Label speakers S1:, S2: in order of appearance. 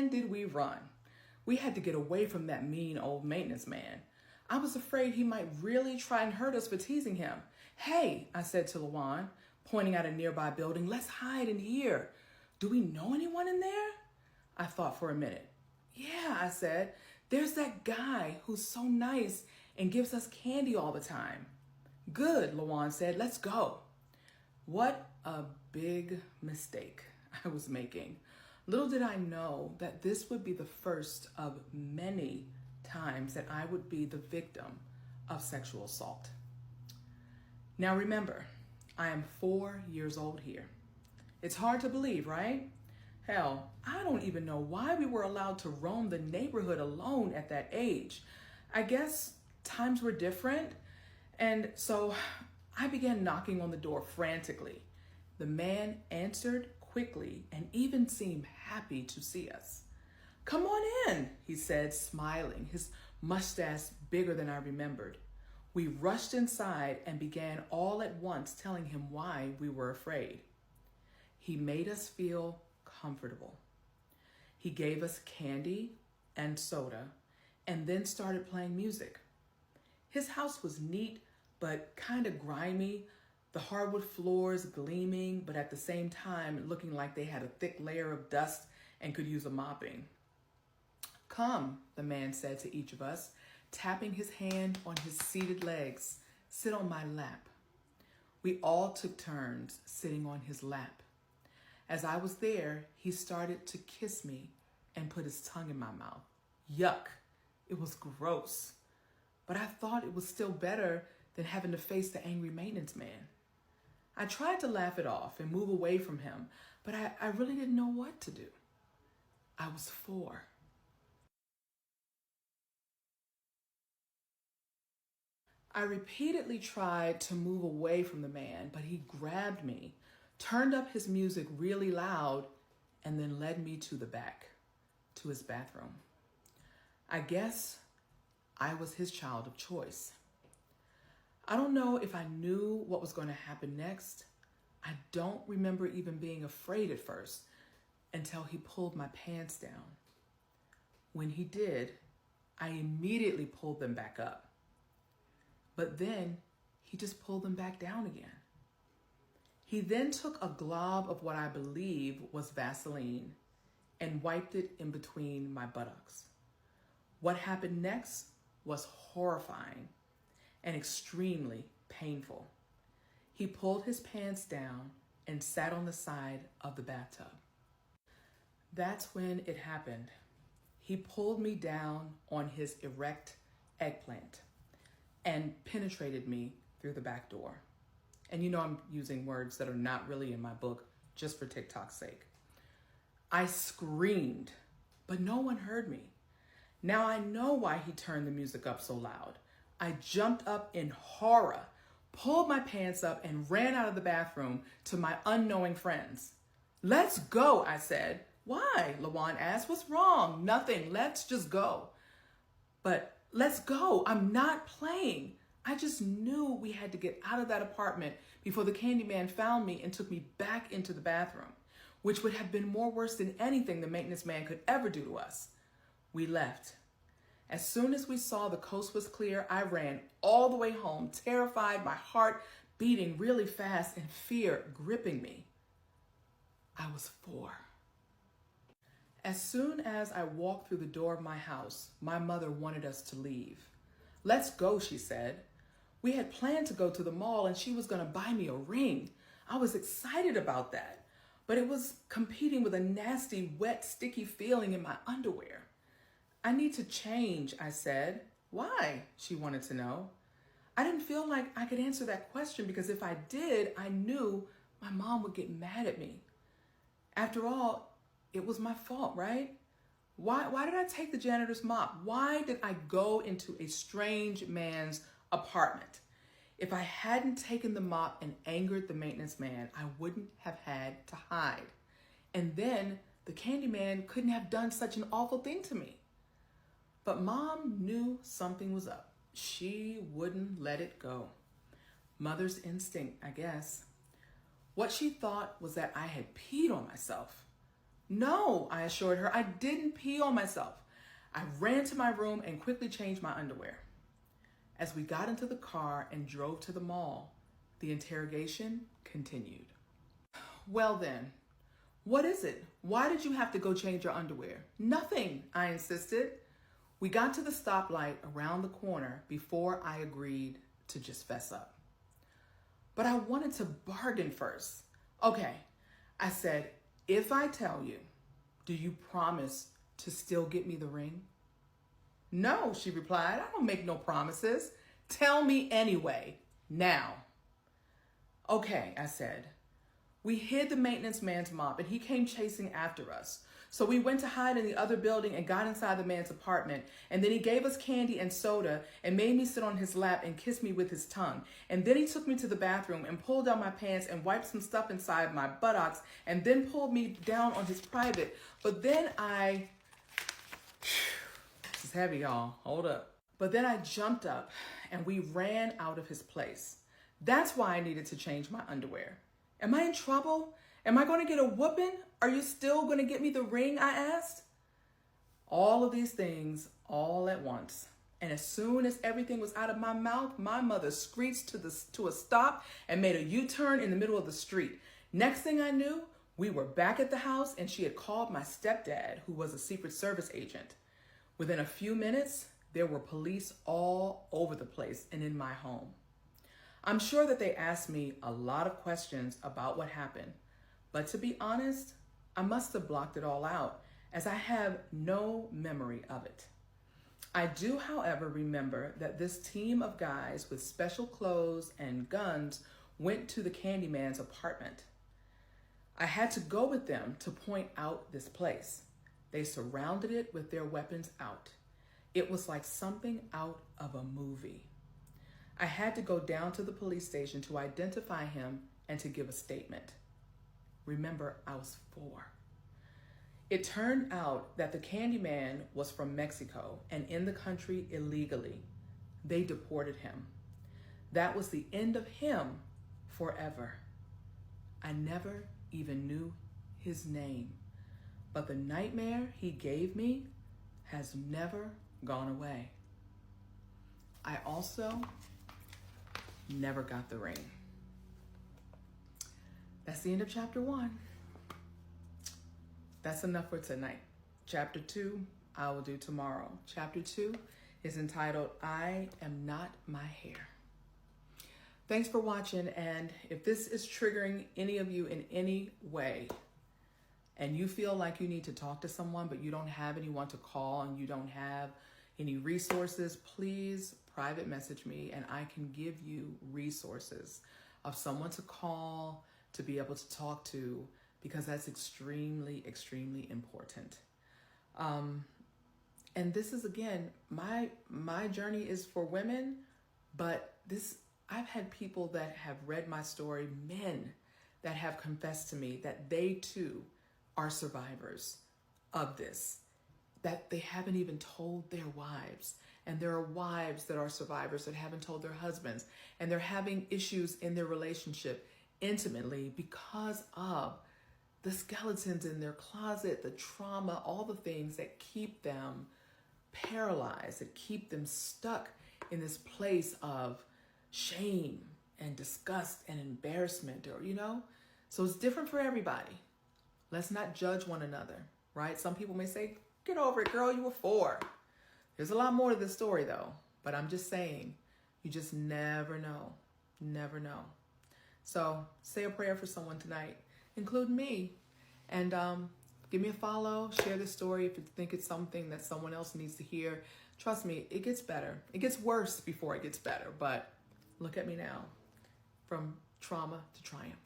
S1: man, did we run. We had to get away from that mean old maintenance man. I was afraid he might really try and hurt us for teasing him. Hey, I said to Lawan, pointing at a nearby building, let's hide in here. Do we know anyone in there? I thought for a minute. Yeah, I said, there's that guy who's so nice and gives us candy all the time. Good, Lawan said, let's go. What a big mistake I was making. Little did I know that this would be the first of many times that I would be the victim of sexual assault. Now remember, I am 4 years old here. It's hard to believe, right? Hell, I don't even know why we were allowed to roam the neighborhood alone at that age. I guess times were different, and so I began knocking on the door frantically. The man answered quickly and even seemed happy to see us. Come on in, he said, smiling, his mustache bigger than I remembered. We rushed inside and began all at once telling him why we were afraid. He made us feel comfortable. He gave us candy and soda and then started playing music. His house was neat, but kind of grimy, the hardwood floors gleaming, but at the same time looking like they had a thick layer of dust and could use a mopping. Come, the man said to each of us, tapping his hand on his seated legs, sit on my lap. We all took turns sitting on his lap. As I was there, he started to kiss me and put his tongue in my mouth. Yuck, it was gross. But I thought it was still better than having to face the angry maintenance man. I tried to laugh it off and move away from him, but I really didn't know what to do. I was 4. I repeatedly tried to move away from the man, but he grabbed me, turned up his music really loud, and then led me to the back, to his bathroom. I guess I was his child of choice. I don't know if I knew what was going to happen next. I don't remember even being afraid at first until he pulled my pants down. When he did, I immediately pulled them back up. But then he just pulled them back down again. He then took a glob of what I believe was Vaseline and wiped it in between my buttocks. What happened next was horrifying and extremely painful. He pulled his pants down and sat on the side of the bathtub. That's when it happened. He pulled me down on his erect eggplant and penetrated me through the back door. And you know I'm using words that are not really in my book just for TikTok's sake. I screamed, but no one heard me. Now I know why he turned the music up so loud. I jumped up in horror, pulled my pants up, and ran out of the bathroom to my unknowing friends. Let's go, I said. Why? Lawan asked. What's wrong? Nothing. Let's just go. But let's go. I'm not playing. I just knew we had to get out of that apartment before the candy man found me and took me back into the bathroom, which would have been more worse than anything the maintenance man could ever do to us. We left. As soon as we saw the coast was clear, I ran all the way home, terrified, my heart beating really fast and fear gripping me. I was 4. As soon as I walked through the door of my house, my mother wanted us to leave. Let's go, she said. We had planned to go to the mall and she was going to buy me a ring. I was excited about that, but it was competing with a nasty, wet, sticky feeling in my underwear. I need to change, I said. Why? She wanted to know. I didn't feel like I could answer that question because if I did, I knew my mom would get mad at me. After all, it was my fault, right? Why did I take the janitor's mop? Why did I go into a strange man's apartment? If I hadn't taken the mop and angered the maintenance man, I wouldn't have had to hide. And then the candy man couldn't have done such an awful thing to me. But Mom knew something was up. She wouldn't let it go. Mother's instinct, I guess. What she thought was that I had peed on myself. No, I assured her, I didn't pee on myself. I ran to my room and quickly changed my underwear. As we got into the car and drove to the mall, the interrogation continued. Well then, what is it? Why did you have to go change your underwear? Nothing, I insisted. We got to the stoplight around the corner before I agreed to just fess up. But I wanted to bargain first. Okay, I said, if I tell you, do you promise to still get me the ring? No, she replied, I don't make no promises. Tell me anyway, now. Okay, I said. We hid the maintenance man's mop and he came chasing after us. So we went to hide in the other building and got inside the man's apartment. And then he gave us candy and soda and made me sit on his lap and kiss me with his tongue. And then he took me to the bathroom and pulled down my pants and wiped some stuff inside my buttocks and then pulled me down on his private. But then this is heavy, y'all. Hold up. But then I jumped up and we ran out of his place. That's why I needed to change my underwear. Am I in trouble? Am I going to get a whooping? Are you still going to get me the ring? I asked. All of these things all at once. And as soon as everything was out of my mouth, my mother screeched to a stop and made a U-turn in the middle of the street. Next thing I knew, we were back at the house and she had called my stepdad, who was a Secret Service agent. Within a few minutes, there were police all over the place and in my home. I'm sure that they asked me a lot of questions about what happened, but to be honest, I must have blocked it all out as I have no memory of it. I do, however, remember that this team of guys with special clothes and guns went to the Candyman's apartment. I had to go with them to point out this place. They surrounded it with their weapons out. It was like something out of a movie. I had to go down to the police station to identify him and to give a statement. Remember, I was 4. It turned out that the Candyman was from Mexico and in the country illegally. They deported him. That was the end of him forever. I never even knew his name, but the nightmare he gave me has never gone away. I also never got the ring. That's the end of chapter 1. That's enough for tonight. Chapter 2, I will do tomorrow. Chapter 2 is entitled, I Am Not My Hair. Thanks for watching, and if this is triggering any of you in any way, and you feel like you need to talk to someone, but you don't have anyone to call and you don't have any resources, please private message me and I can give you resources of someone to call, to be able to talk to, because that's extremely, extremely important. And this is, again, my journey is for women, but I've had people that have read my story, men that have confessed to me that they too are survivors of this, that they haven't even told their wives. And there are wives that are survivors that haven't told their husbands, and they're having issues in their relationship intimately because of the skeletons in their closet, the trauma, all the things that keep them paralyzed, that keep them stuck in this place of shame and disgust and embarrassment, or, so it's different for everybody. Let's not judge one another, right? Some people may say, get over it, girl, you were 4. There's a lot more to this story though, but I'm just saying, you just never know, never know. So say a prayer for someone tonight, including me, and give me a follow, share this story if you think it's something that someone else needs to hear. Trust me, it gets better. It gets worse before it gets better, but look at me now, from trauma to triumph.